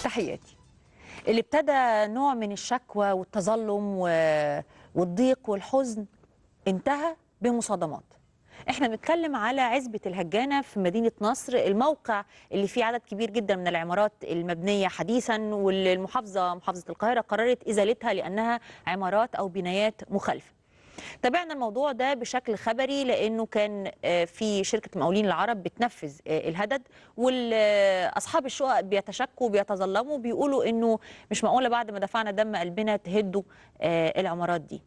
تحياتي. اللي ابتدى نوع من الشكوى والتظلم والضيق والحزن انتهى بمصادمات. احنا بنتكلم على عزبة الهجانة في مدينة نصر، الموقع اللي فيه عدد كبير جدا من العمارات المبنية حديثا، محافظة القاهرة قررت إزالتها لأنها عمارات أو بنايات مخالفة. تابعنا الموضوع ده بشكل خبري لأنه كان في شركة المقاولين العرب بتنفذ الهدد، والأصحاب الشقق بيتشكوا وبيتظلموا، بيقولوا إنه مش معقولة بعد ما دفعنا دم قلبنا تهدوا العمارات دي.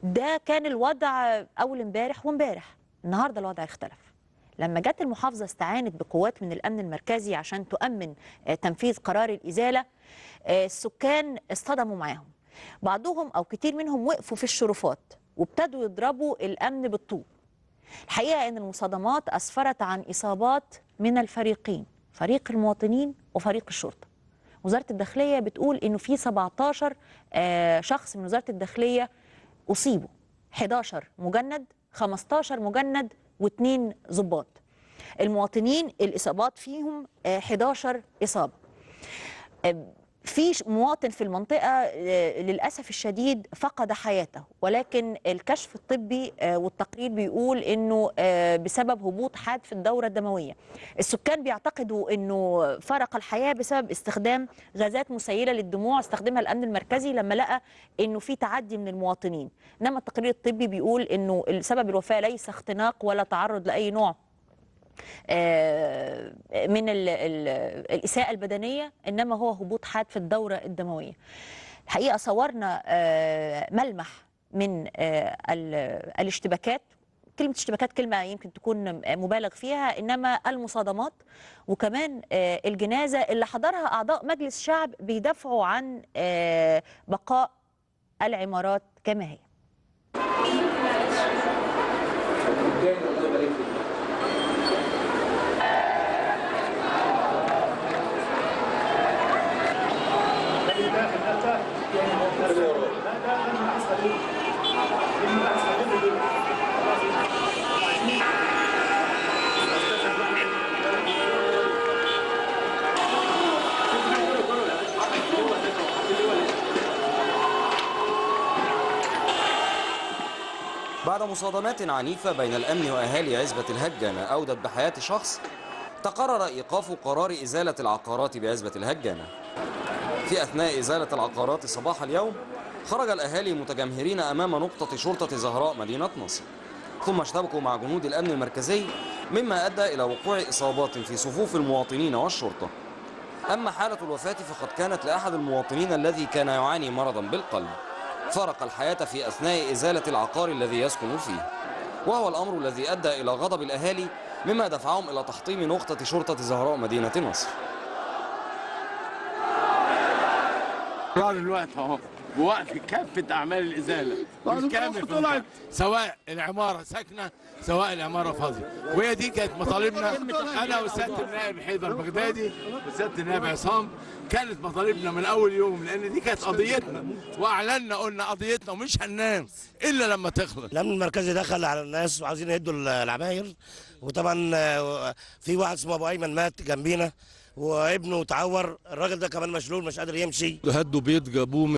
ده كان الوضع أول امبارح وامبارح. النهارده الوضع اختلف. لما جت المحافظة استعانت بقوات من الأمن المركزي عشان تؤمن تنفيذ قرار الإزالة، السكان اصطدموا معاهم. بعضهم أو كتير منهم وقفوا في الشرفات وابتدوا يضربوا الأمن بالطوب. الحقيقة أن المصادمات أسفرت عن إصابات من الفريقين، فريق المواطنين وفريق الشرطة. وزارة الداخلية بتقول أنه في 17 شخص من وزارة الداخلية أصيبوا، 11 مجند، 15 مجند و2 ضباط. المواطنين الإصابات فيهم 11 إصابة. في مواطن في المنطقة للأسف الشديد فقد حياته، ولكن الكشف الطبي والتقرير بيقول أنه بسبب هبوط حاد في الدورة الدموية. السكان بيعتقدوا أنه فرق الحياة بسبب استخدام غازات مسيلة للدموع استخدمها الأمن المركزي لما لقى أنه في تعدي من المواطنين، إنما التقرير الطبي بيقول أنه سبب الوفاة ليس اختناق ولا تعرض لأي نوع من الإساءة البدنية، إنما هو هبوط حاد في الدورة الدموية. الحقيقة صورنا ملمح من الاشتباكات. كلمة اشتباكات كلمة يمكن تكون مبالغ فيها، إنما المصادمات وكمان الجنازة اللي حضرها أعضاء مجلس شعب بيدافعوا عن بقاء العمارات كما هي. بعد مصادمات عنيفة بين الأمن وأهالي عزبة الهجانة أودت بحياة شخص، تقرر إيقاف قرار إزالة العقارات بعزبة الهجانة. في أثناء إزالة العقارات صباح اليوم، خرج الأهالي متجمهرين أمام نقطة شرطة زهراء مدينة نصر، ثم اشتبكوا مع جنود الأمن المركزي، مما أدى إلى وقوع إصابات في صفوف المواطنين والشرطة. أما حالة الوفاة فقد كانت لأحد المواطنين الذي كان يعاني مرضا بالقلب، فارق الحياة في أثناء إزالة العقار الذي يسكن فيه، وهو الأمر الذي أدى إلى غضب الأهالي، مما دفعهم إلى تحطيم نقطة شرطة زهراء مدينة نصر. الوقت اهو بوقف كافة أعمال الإزالة بالكامل، سواء العمارة ساكنة سواء العمارة فاضية، وهي دي كانت مطالبنا. أنا وسيادة النائب حيدر بغدادي وسيادة النائب عصام، كانت مطالبنا من أول يوم، لأن دي كانت قضيتنا، وأعلنا قلنا قضيتنا ومش هننام إلا لما تخلص. الأمن المركزي دخل على الناس وعايزين يهدوا العماير، وطبعا في واحد اسمه أبو أيمن مات جنبينا وابنه تعور، الراجل ده كمان مشلول مش قادر يمشي. هدوا بيت جابوه